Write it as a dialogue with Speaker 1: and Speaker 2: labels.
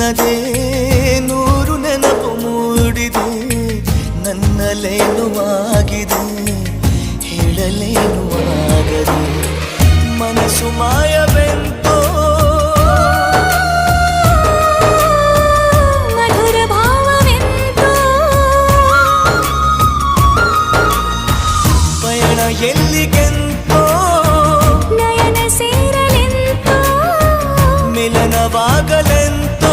Speaker 1: ನಿನ್ನದೇ ನೂರು ನೆನಪು ಮೂಡಿದೆ ನನ್ನಲ್ಲೇನು ಆಗಿದೆ ಹೇಳಲೇನು ಆಗದೆ ಮನಸ್ಸು ಮಾಯವೆಂತೋ
Speaker 2: ಮಧುರ ಭಾವವೆಂತೋ
Speaker 1: ಪಯಣ ಎಲ್ಲಿಗೆಂತೋ
Speaker 2: ನಯನ ಸೇರಲೆಂತೋ
Speaker 1: ಮಿಲನವಾಗಲೆಂತೋ